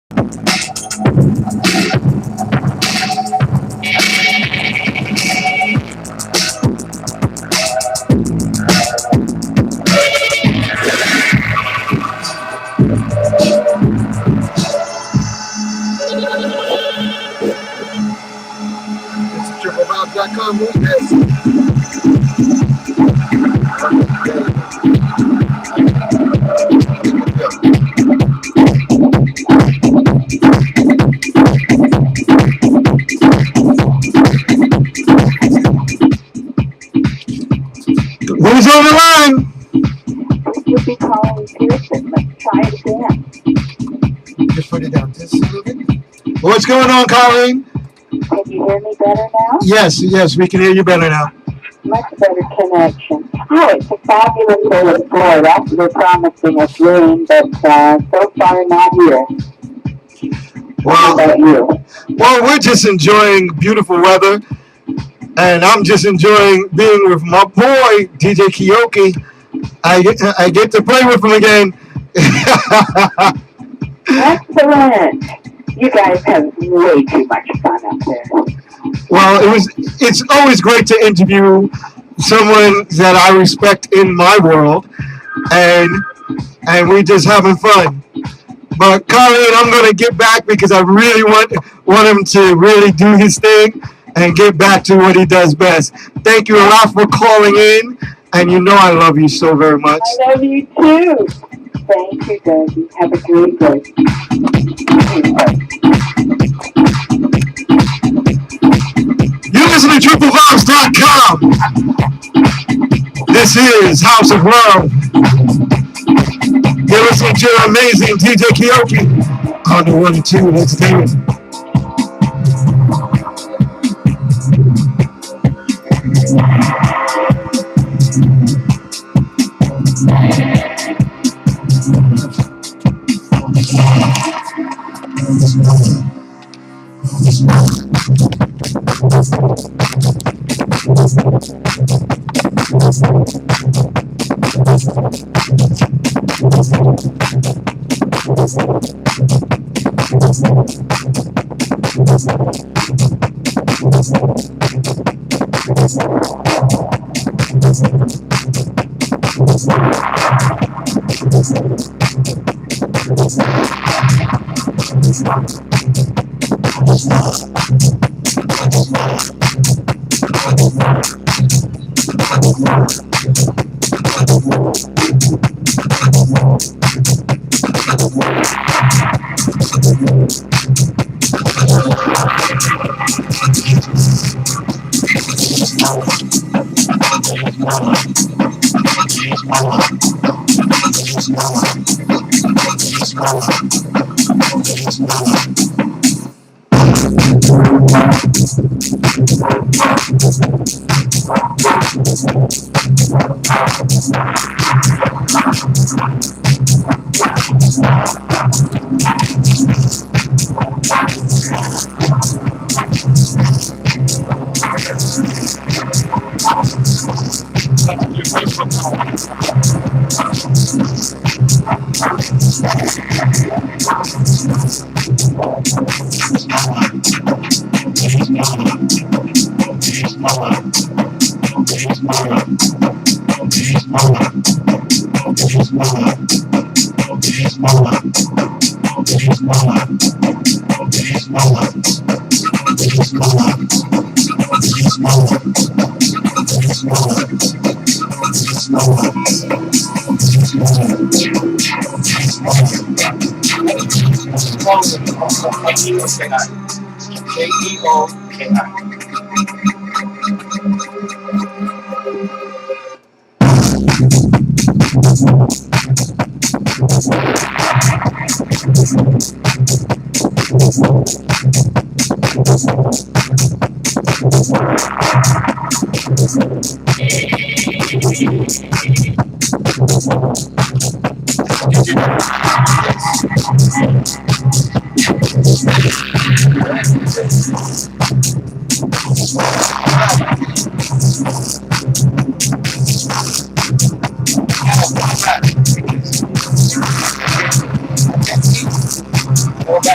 TripleHop.com. Who's this? Who's on the line? Would be calling Pearson. Let's try it again. Just put it down. Just a little bit. What's going on, Colleen? Can you hear me better now? Yes, we can hear you better now. Much better connection. Oh, it's a fabulous day in Florida. They're promising us rain, but so far not here. How about you? Well, we're just enjoying beautiful weather, and I'm just enjoying being with my boy, DJ Kiyoki. I get to play with him again. Excellent. You guys have way too much fun up there. Well, it's always great to interview someone that I respect in my world, and we just having fun. But Colleen, I'm gonna get back because I really want him to really do his thing and get back to what he does best. Thank you a lot for calling in, and you know I love you so very much. I love you too. Thank you, Dougie. Have a great day. You listen to TripleVibes.com. This is House of Love. You're listening to amazing DJ Kiyoki on the 1 and 2. Let's do it.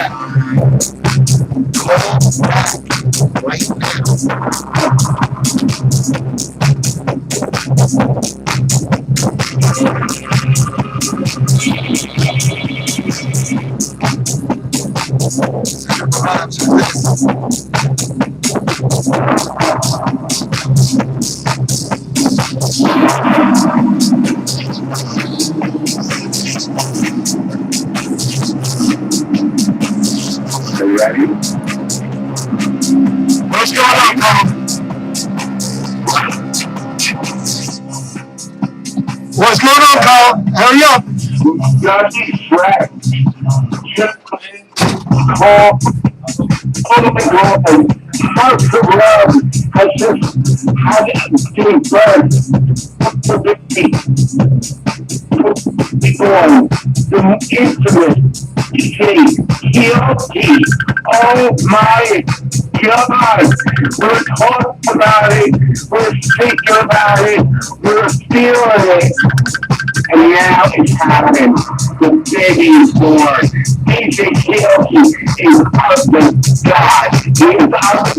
Are you ready? What's going on, Carl? What's going on, Carl? Hurry up. Dougie Fresh. Just call. Oh my God. Hearts of Love has just had giving birth to the born, the infamous Keoki. Oh my God. We're talking about it. We're thinking about it. We're feeling it. And now it's happened. The baby is born. DJ Keoki is of the God. He is of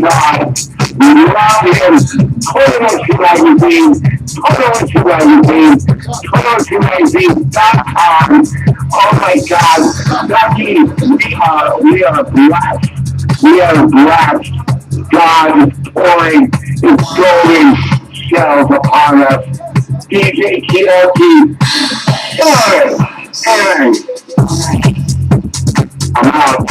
God. We love him. Put it on to magazine. Put it on to magazine. Put it on to magazine.com. Oh my God. Ducky, we are blessed. We are blessed. God is pouring his golden shells upon us. DJ Keoki. Hey, I'm out.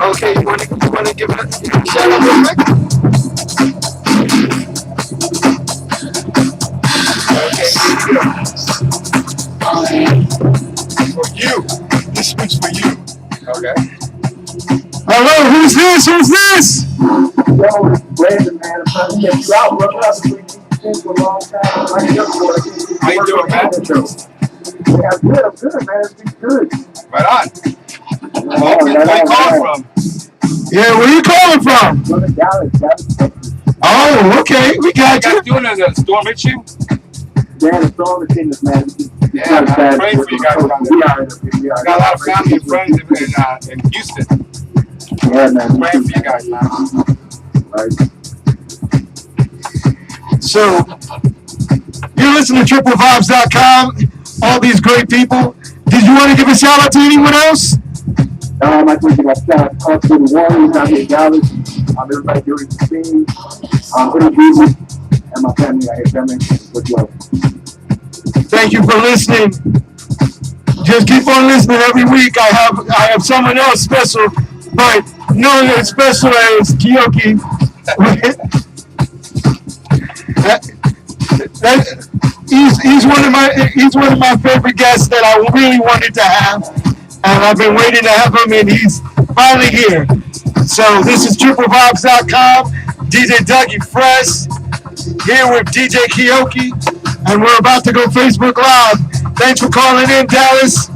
Okay, you want to give it a shout out real quick? Okay, here you go. For you. This one's for you. Okay. Hello, who's this? Who's this? Yo, Brandon, man, I'm trying to get you out. We're up for a long time. How you doing, man? Yeah, I'm good, man. It's been good. Right on. Where you calling from? Yeah, where you calling from? From the Dallas. Oh, okay. We got you. Doing a storm hit you? Yeah, the storm is in this, man. Yeah, I'm praying for you guys down there. We are. Got a lot of family and friends in Houston. Yeah, man. Praying for you guys, man. Right. So, you're listening to TripleVibes.com. All these great people. Did you want to give a shout out to anyone else? I like to give a shout out to the Warriors out here in Dallas. Everybody doing the thing. Pretty busy. And my family out here filming with love. Thank you for listening. Just keep on listening every week. I have someone else special, but not as special as Keoki. He's one of my favorite guests that I really wanted to have, and I've been waiting to have him, and he's finally here. So this is TripleVibes.com. DJ Dougie Fresh here with DJ Keoki, and we're about to go Facebook Live. Thanks for calling in, Dallas.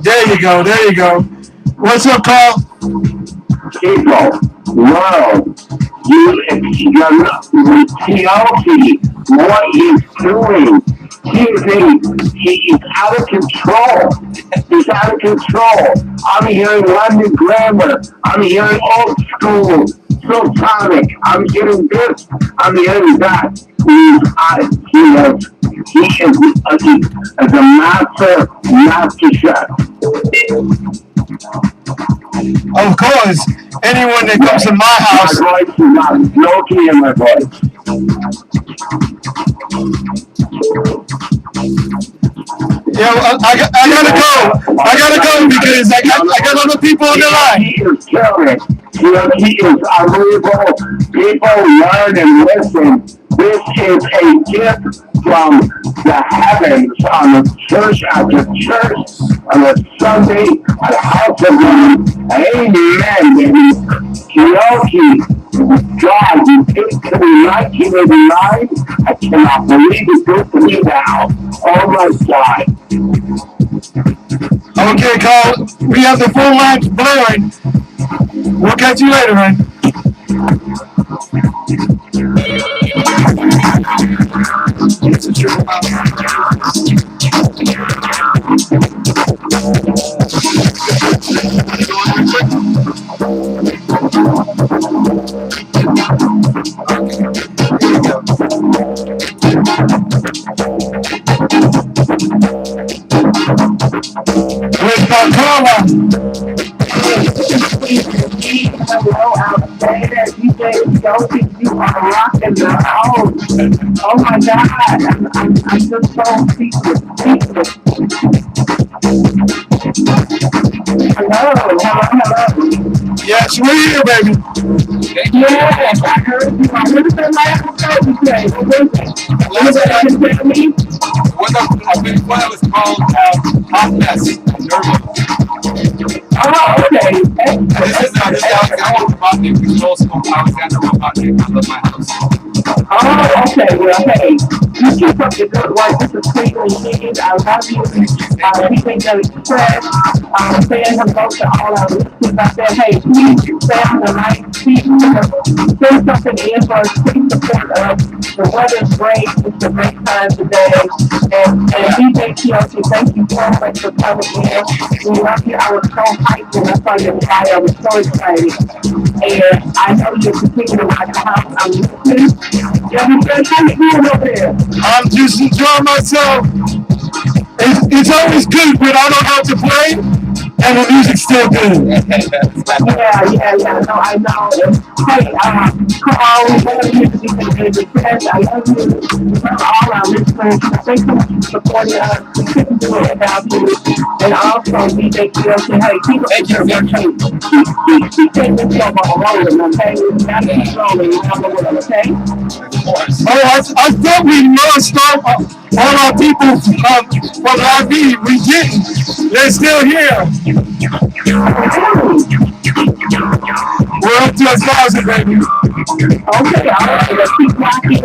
There you go. There you go. What's up, Paul? People, world, you're Kyoki, what he's doing. He's out of control. He's out of control. I'm hearing London Grammar. I'm hearing old school, Sultanic. I'm hearing this. I'm hearing that. He is a master chef. Of course, anyone that comes to my house. My voice is not no key in my voice. Yeah, I gotta go. I gotta go because I got other people on the line. He is killing. He is unbelievable. People learn and listen. This is a gift from the heavens on a church after church on a Sunday at a house of God. Amen, baby. Kyoki. God, you came to me 1989. I cannot believe it good to me now. Oh my God. Okay, Carl, we have the phone lines blowing. We'll catch you later, man. With Carla. Hello, I'm saying that DJ Josie, you are rocking the house. Oh my God, I'm just so speechless. Hello. Yes, we're here, baby. Yes, I heard you. I heard the last episode today. What was it? Can you tell me? I think one was called Hot Mess. Oh, okay. This is Alexander Robotnik, which is also Alexander Robotnik. I love my house. Oh, okay. Well, hey, you keep up the good work. This is Cleveland News. I love you. Anything that express. Saying hello to all our listeners out there. Hey, please stay on the line. Please send something in for us. Please support us. The weather's great. It's a great time today. And DJ TLC, thank you so much for coming in. We love you. I was so hyped when I saw your fire. I was so excited. And I know you're continuing to watch the house. I'm listening. Yeah, how you doing over there? I'm just enjoying myself. It's always good when I don't have to play and the music's still good. Yeah, no, I know. Hey, come on, we love you to be the friends. I love you. We love all our listeners. Thank you for supporting us. We couldn't do it without you. And also, DJ Kiyoshi, hey, keep your tape. Keep taking this show rolling, okay? We gotta keep rolling around the world, okay? I thought we lost all our people from RV. We didn't. They're still here. We're up to 1,000, baby. Okay, all right, let's keep rocking.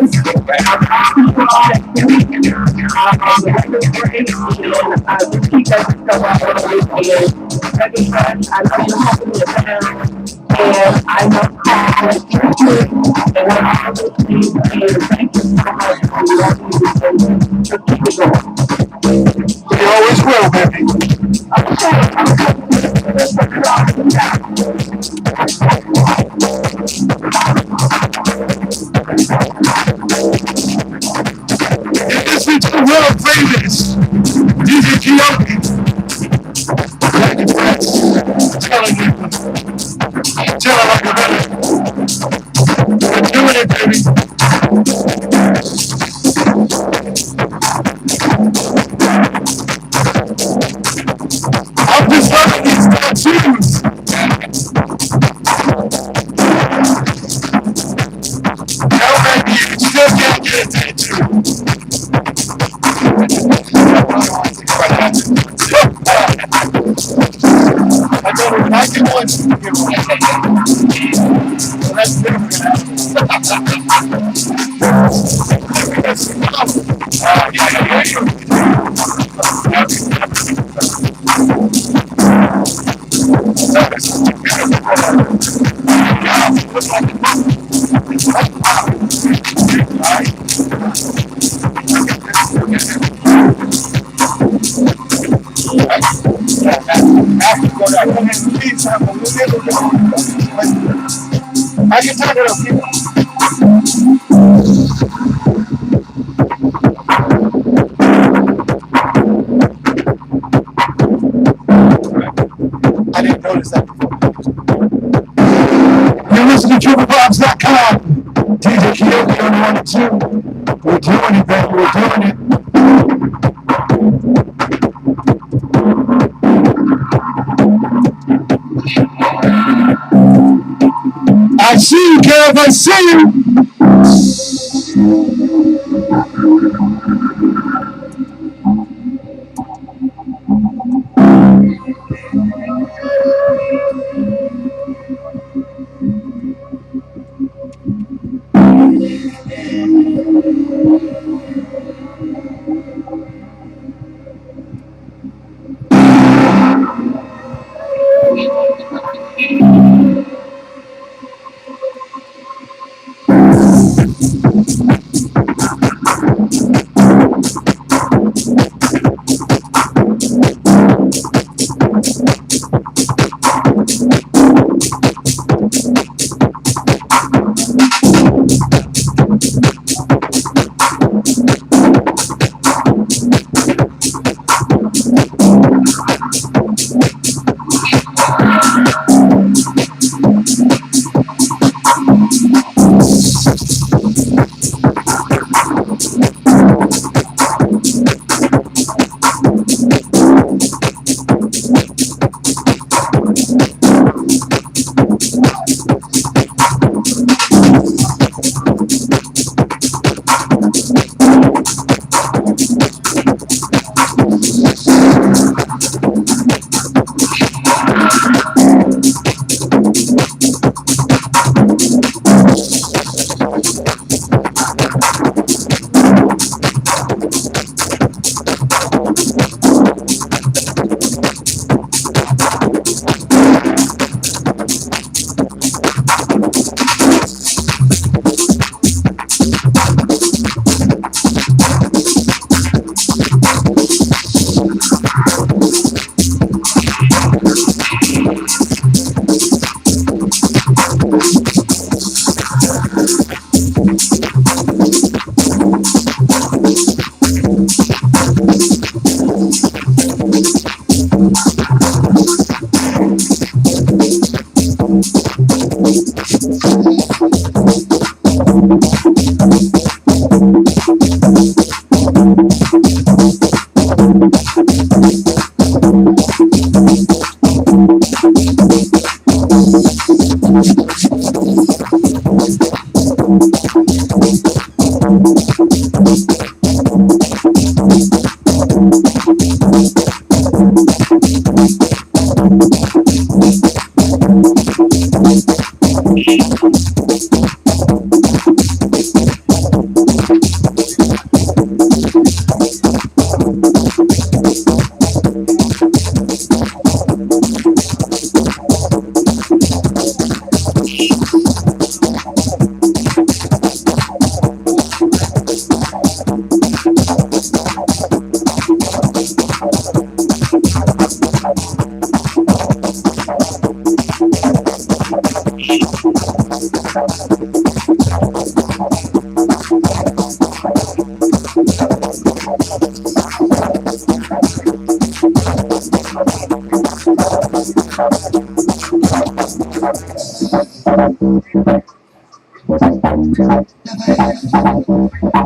Just keep that stuff out of the way. I know you're having a time, and I know how you're doing, and we're all listening, and thank you so much for loving you, and just keep it going. We always will, baby. This is the world famous DJ Kiyoki. Telling like a better. We're doing it, baby. I'm just loving these tattoos. No, baby, you still can't get a tattoo. I told her, I can once. So that's different. speed sample. We'll be able to get on it. I can turn it up. I didn't notice that before. You're listening to TripleBobs.com. DJ Kiyoki on 1 and 2. We're doing it, baby. We're doing it. I see you, Kev. I see you.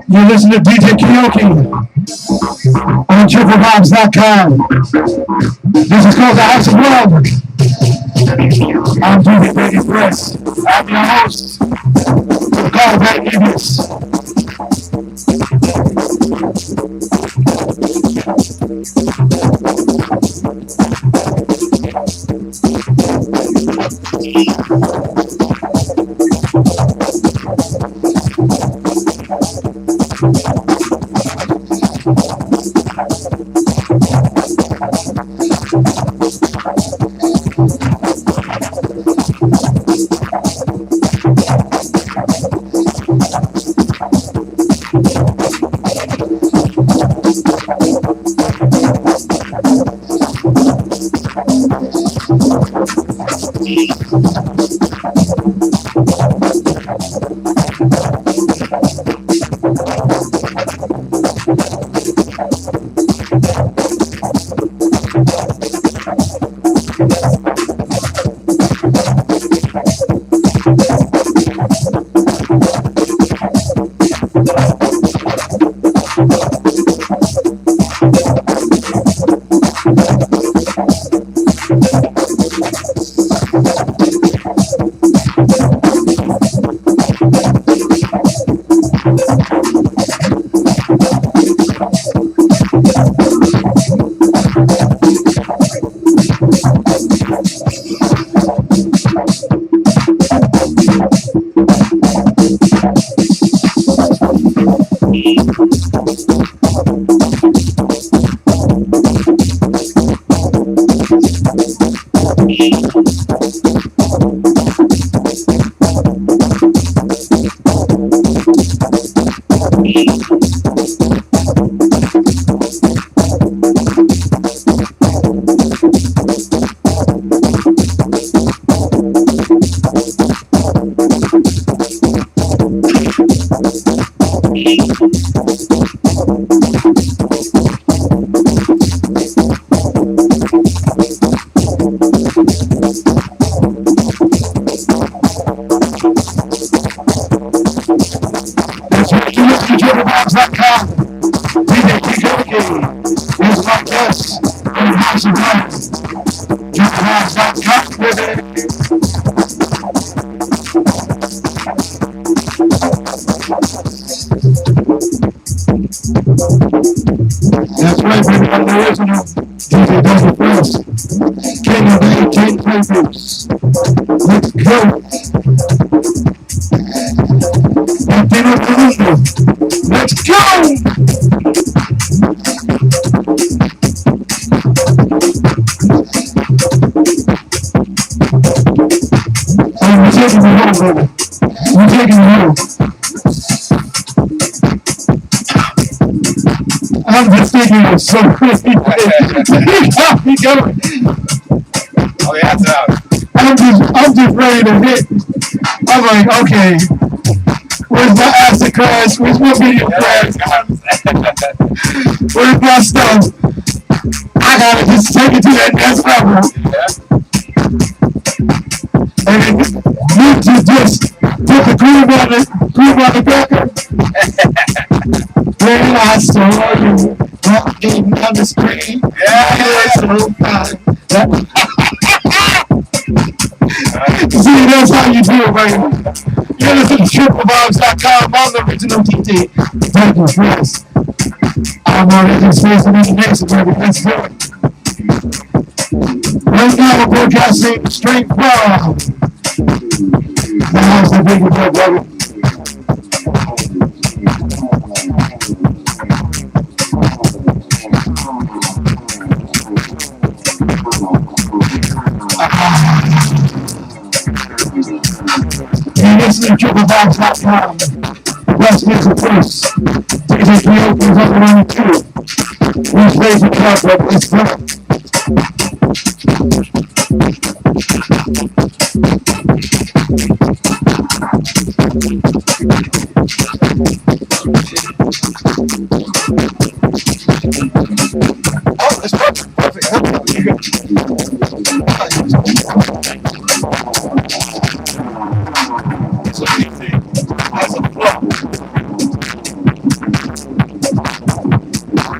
You listen to DJ Kiyoki on TripleBobs.com. This is called the House of Love. I'm DJ Brady Press. I'm your host. Call Brad Davis. That's right. You look at JoeBobs.com. DJ Kikoki is my guest in the House of Life. JoeBobs.com with it. That's right, baby. I'm the original DJ Double First. King of the 18 playthroughs. Let's go. Latino Colombo. Let's go! Hey, we're taking it home, brother. We're taking it home. I'm just thinking it's so crazy. He going. Oh, yeah, it's out. I'm just ready to hit. I'm like, okay, where's my acid crash? Where's my video crash? Where's my stuff? I gotta just take it to that next level. And you just put the groove on the cracker. When I saw you walking down the street, so fine. See, that's how you do it, right? You're listening to TripleVibes.com. I'm the original DJ. Thank you, friends. I'm already facing information, baby. Let's do it. Right now, we're broadcasting straight from the house of Big Boy, baby. You're listening to TripleVibes.com. The best music first. DJ Kyoto is up around the 2. Who's raising the up, baby? Let's go. Oh, it's perfect. Perfect. It's so easy. That's a flow.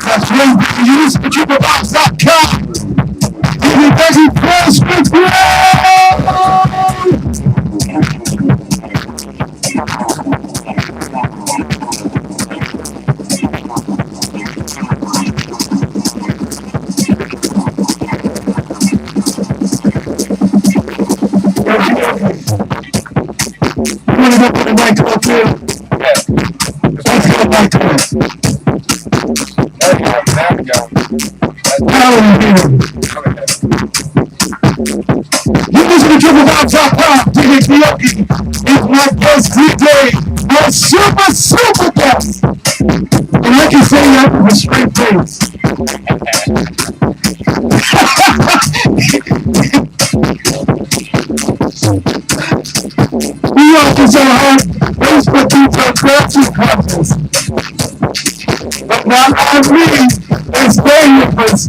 That's right. You listen to TripleVibes.com. Everybody press with you. It's my best DJ, my super guest. And I can say that with a straight face. We all can say hi. always put these on consequences. But not on me. It's dangerous.